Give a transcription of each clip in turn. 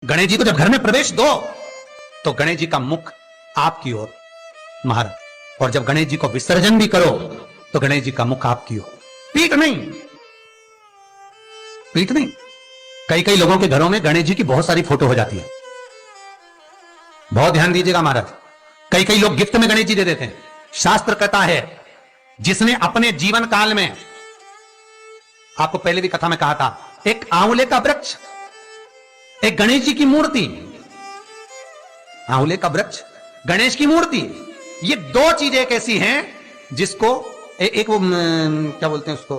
गणेश जी को जब घर में प्रवेश दो तो गणेश जी का मुख आपकी ओर महाराज, और जब गणेश जी को विसर्जन भी करो तो गणेश जी का मुख आपकी ओर, पीठ नहीं, पीठ नहीं। कई कई लोगों के घरों में गणेश जी की बहुत सारी फोटो हो जाती है, बहुत ध्यान दीजिएगा महाराज। कई कई लोग गिफ्ट में गणेश जी दे देते हैं। शास्त्र कहता है जिसने अपने जीवन काल में, आपको पहले भी कथा में कहा था, एक आंवले का वृक्ष, एक गणेश जी की मूर्ति, आंवले का वृक्ष, गणेश की मूर्ति, ये दो चीजें एक ऐसी हैं जिसको एक वो क्या बोलते हैं उसको,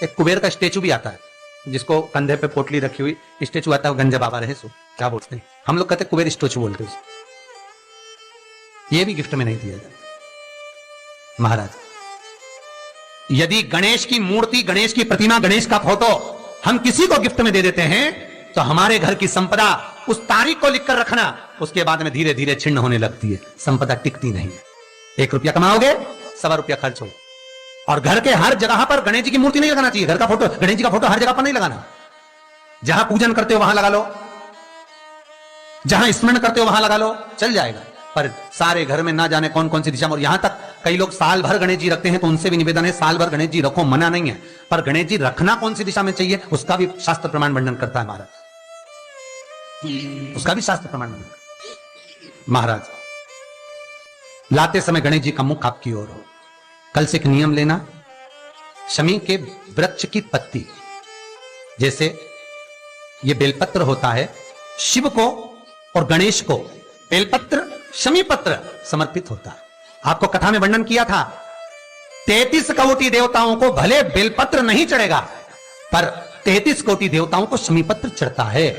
एक कुबेर का स्टेचू भी आता है जिसको कंधे पे पोटली रखी हुई स्टेचू आता है, गंजा बाबा रहे सो क्या बोलते हैं, हम लोग कहते हैं कुबेर स्टेचू बोलते हैं। ये भी गिफ्ट में नहीं दिया जाता महाराज। यदि गणेश की मूर्ति, गणेश की प्रतिमा, गणेश का फोटो हम किसी को गिफ्ट में दे देते हैं तो हमारे घर की संपदा, उस तारीख को लिखकर रखना, उसके बाद में धीरे धीरे छिन्न होने लगती है, संपदा टिकती नहीं है। 1 रुपया कमाओगे, 1.25 रुपया खर्च हो। और घर के हर जगह पर गणेश जी की मूर्ति नहीं लगाना चाहिए, घर का फोटो, गणेश जी का फोटो हर जगह पर नहीं लगाना। जहां पूजन करते हो वहां लगा लो, जहां स्मरण करते हो वहां लगा लो, चल जाएगा। पर सारे घर में ना जाने कौन कौन सी दिशा में, और यहां तक कई लोग साल भर गणेश जी रखते हैं तो उनसे भी निवेदन है साल भर गणेश जी रखो, मना नहीं है, पर गणेश जी रखना कौन सी दिशा में चाहिए उसका भी शास्त्र प्रमाण वर्णन करता है महाराज, उसका भी शास्त्र प्रमाण वर्णन। महाराज लाते समय गणेश जी का मुख आपकी ओर हो। कल से एक नियम लेना, शमी के वृक्ष की पत्ती, जैसे ये बेलपत्र होता है, शिव को और गणेश को बेलपत्र, शमी पत्र समर्पित होता है। आपको कथा में वर्णन किया था 33 कोटि देवताओं को भले बेलपत्र नहीं चढ़ेगा पर 33 कोटि देवताओं को शमी पत्र चढ़ता है,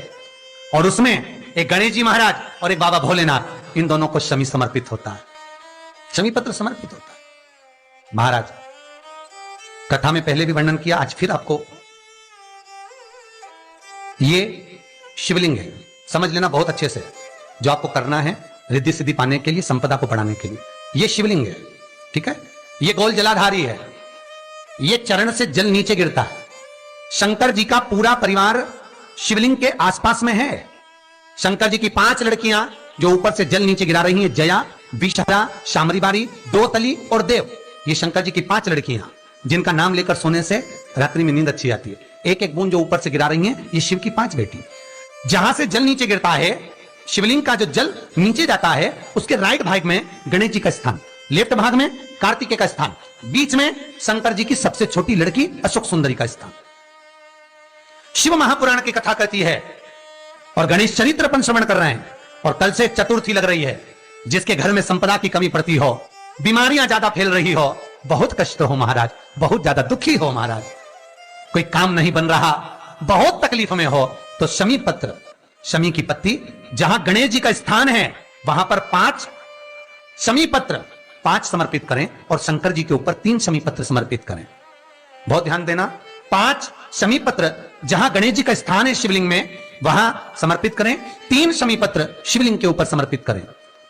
और उसमें एक गणेश जी महाराज और एक बाबा भोलेनाथ, इन दोनों को शमी समर्पित होता है, शमी पत्र समर्पित होता है। महाराज कथा में पहले भी वर्णन किया, आज फिर आपको, ये शिवलिंग है, समझ लेना बहुत अच्छे से, जो आपको करना है रिद्धि सिद्धि पाने के लिए, संपदा को बढ़ाने के लिए। ये शिवलिंग है, ठीक है, ये गोल जलाधारी है, ये चरण से जल नीचे गिरता है। शंकर जी का पूरा परिवार शिवलिंग के आसपास में है। शंकर जी की 5 लड़कियां जो ऊपर से जल नीचे गिरा रही हैं, जया, विषहरा, शामरीबारी, दोतली और देव, ये शंकर जी की 5 लड़कियां जिनका नाम लेकर सोने से रात्रि में नींद अच्छी आती है। एक एक बूंद जो ऊपर से गिरा रही हैं, ये शिव की 5 बेटी। जहां से जल नीचे गिरता है, शिवलिंग का जो जल नीचे जाता है, उसके राइट भाग में गणेश जी का स्थान, लेफ्ट भाग में कार्तिकेय का स्थान, बीच में शंकर जी की सबसे छोटी लड़की अशोक सुंदरी का स्थान। शिव महापुराण की कथा कहती है और गणेश चरित्र अपन श्रवण कर रहे हैं, और कल से चतुर्थी लग रही है। जिसके घर में संपदा की कमी पड़ती हो, बीमारियां ज्यादा फैल रही हो, बहुत कष्ट हो महाराज, बहुत ज्यादा दुखी हो महाराज, कोई काम नहीं बन रहा, बहुत तकलीफ में हो, तो शमी पत्र, शमी की पत्ती, जहां गणेश जी का स्थान है वहां पर 5 शमी पत्र 5 समर्पित करें, और शंकर जी के ऊपर 3 शमी पत्र समर्पित करें। बहुत ध्यान देना, 5 शमी पत्र जहां गणेश जी का स्थान है शिवलिंग में वहां समर्पित करें, 3 शमी पत्र शिवलिंग के ऊपर समर्पित करें।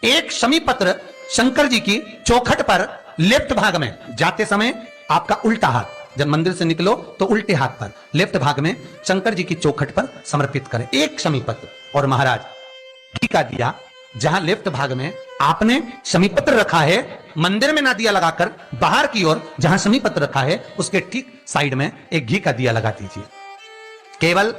1 शमी पत्र शंकर जी की चौखट पर लेफ्ट भाग में, जाते समय आपका उल्टा हाथ, जब मंदिर से निकलो तो उल्टे हाथ पर लेफ्ट भाग में शंकर जी की चौखट पर समर्पित करें 1 शमी पत्र। और महाराज घी का दिया जहां लेफ्ट भाग में आपने शमी पत्र रखा है, मंदिर में ना दिया लगाकर बाहर की ओर जहां शमी पत्र रखा है उसके ठीक साइड में एक घी का दिया लगा दीजिए। केवल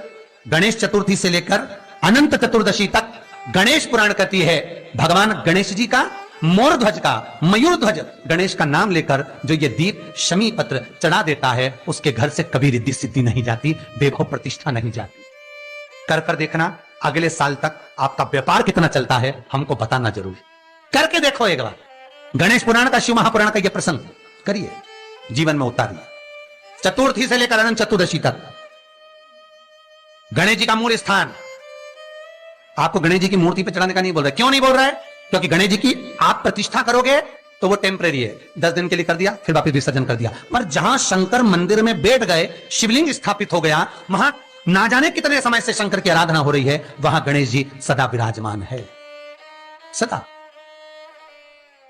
गणेश चतुर्थी से लेकर अनंत चतुर्दशी तक गणेश पुराण कहती है भगवान गणेश जी का, मोर ध्वज का, मयूर ध्वज गणेश का नाम लेकर जो ये दीप शमी पत्र चढ़ा देता है, उसके घर से कभी रिद्धि सिद्धि नहीं जाती, वैभव प्रतिष्ठा नहीं जाती। कर देखना, अगले साल तक आपका व्यापार कितना चलता है हमको बताना जरूर, करके देखो एक बार। गणेश पुराण का, शिव महापुराण का यह प्रसंग करिए, जीवन में उतारिए। चतुर्थी से लेकर अनंत चतुर्दशी तक गणेश जी का मूल स्थान, आपको गणेश जी की मूर्ति पे चढ़ाने का नहीं बोल रहा है। क्यों नहीं बोल रहा है? क्योंकि गणेश जी की आप प्रतिष्ठा करोगे तो वो टेम्परेरी है, 10 दिन के लिए कर दिया फिर वापस विसर्जन कर दिया। पर जहां शंकर मंदिर में बैठ गए, शिवलिंग स्थापित हो गया, वहां ना जाने कितने समय से शंकर की आराधना हो रही है, वहां गणेश जी सदा विराजमान है, सदा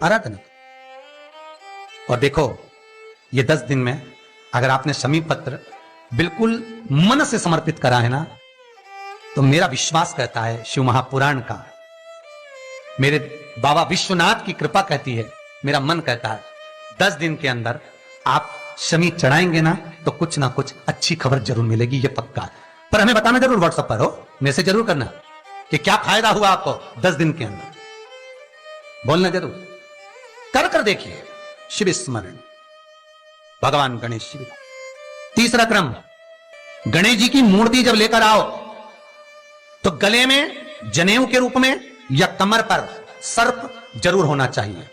आराधना। और देखो ये 10 दिन में अगर आपने शमी पत्र बिल्कुल मन से समर्पित करा है ना, तो मेरा विश्वास कहता है, शिव महापुराण का, मेरे बाबा विश्वनाथ की कृपा कहती है, मेरा मन कहता है 10 दिन के अंदर आप शमी चढ़ाएंगे ना तो कुछ ना कुछ अच्छी खबर जरूर मिलेगी, ये पक्का है। पर हमें बताना जरूर, व्हाट्सएप पर हो, मैसेज जरूर करना कि क्या फायदा हुआ आपको 10 दिन के अंदर, बोलना जरूर, कर कर देखिए। शिव स्मरण, भगवान गणेश शिव। तीसरा क्रम, गणेश जी की मूर्ति जब लेकर आओ तो गले में जनेऊ के रूप में या कमर पर सर्प जरूर होना चाहिए।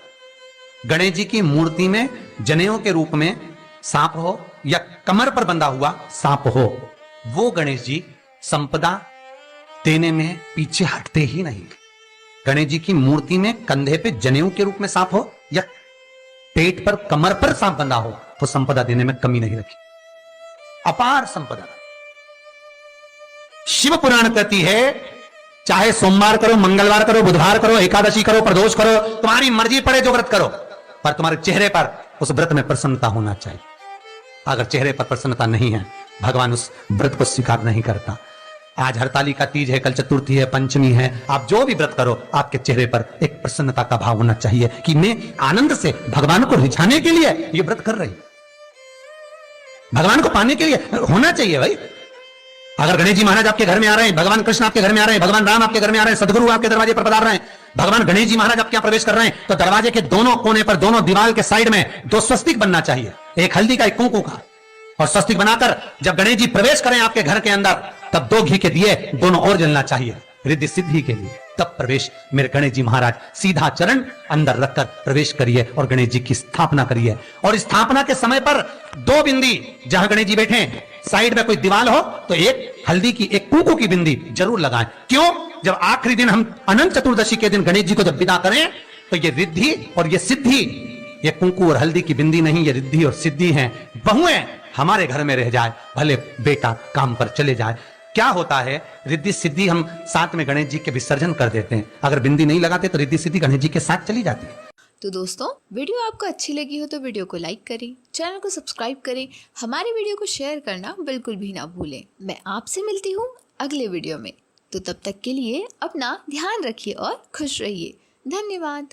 गणेश जी की मूर्ति में जनेऊ के रूप में सांप हो या कमर पर बंधा हुआ सांप हो, वो गणेश जी संपदा देने में पीछे हटते ही नहीं। गणेश जी की मूर्ति में कंधे पे जनेऊ के रूप में सांप हो या पेट पर कमर पर सांप बंधा हो, तो संपदा देने में कमी नहीं रखी, अपार संपदा। शिव पुराण कहती है, चाहे सोमवार करो, मंगलवार करो, बुधवार करो, एकादशी करो, प्रदोष करो, तुम्हारी मर्जी पड़े जो व्रत करो, पर तुम्हारे चेहरे पर उस व्रत में प्रसन्नता होना चाहिए। अगर चेहरे पर प्रसन्नता नहीं है, भगवान उस व्रत को स्वीकार नहीं करता। आज हरतालिका तीज है, कल चतुर्थी है, पंचमी है, आप जो भी व्रत करो, आपके चेहरे पर एक प्रसन्नता का भाव होना चाहिए कि मैं आनंद से भगवान को रिझाने के लिए ये व्रत कर रही, भगवान को पाने के लिए होना चाहिए भाई। अगर गणेश जी महाराज आपके घर में आ रहे हैं, भगवान कृष्ण आपके घर में आ रहे हैं, भगवान राम आपके घर में आ रहे हैं, सदगुरु आपके दरवाजे पर पधार रहे हैं, भगवान गणेश जी महाराज आपके यहाँ प्रवेश कर रहे हैं, तो दरवाजे के दोनों कोने पर, दोनों दीवार के साइड में 2 स्वस्तिक बनना चाहिए, एक हल्दी का, एक कुंकू का। और स्वस्तिक बनाकर जब गणेश जी प्रवेश करें आपके घर के अंदर, तब 2 घी के दिए दोनों ओर जलना चाहिए, रिद्धि सिद्धि के लिए। तब प्रवेश मेरे गणेश जी महाराज, सीधा चरण अंदर रखकर प्रवेश करिए और गणेश जी की स्थापना करिए। और स्थापना के समय पर 2 बिंदी, जहां गणेश जी बैठे साइड में कोई दीवार हो तो एक हल्दी की, एक कुंकू की बिंदी जरूर लगाएं। क्यों? जब आखिरी दिन हम अनंत चतुर्दशी के दिन गणेश जी को जब विदा करें, तो ये रिद्धि और ये सिद्धि, ये कुंकू और हल्दी की बिंदी नहीं, ये रिद्धि और सिद्धि है। बहुएं हमारे घर में रह जाए, भले बेटा काम पर चले जाए। क्या होता है, रिद्धि सिद्धि हम साथ में गणेश जी के विसर्जन कर देते हैं, अगर बिंदी नहीं लगाते तो रिद्धि सिद्धि गणेश जी के साथ चली जाती है। तो दोस्तों, वीडियो आपको अच्छी लगी हो तो वीडियो को लाइक करें, चैनल को सब्सक्राइब करें, हमारी वीडियो को शेयर करना बिल्कुल भी ना भूलें। मैं आपसे मिलती हूँ अगले वीडियो में, तो तब तक के लिए अपना ध्यान रखिए और खुश रहिए। धन्यवाद।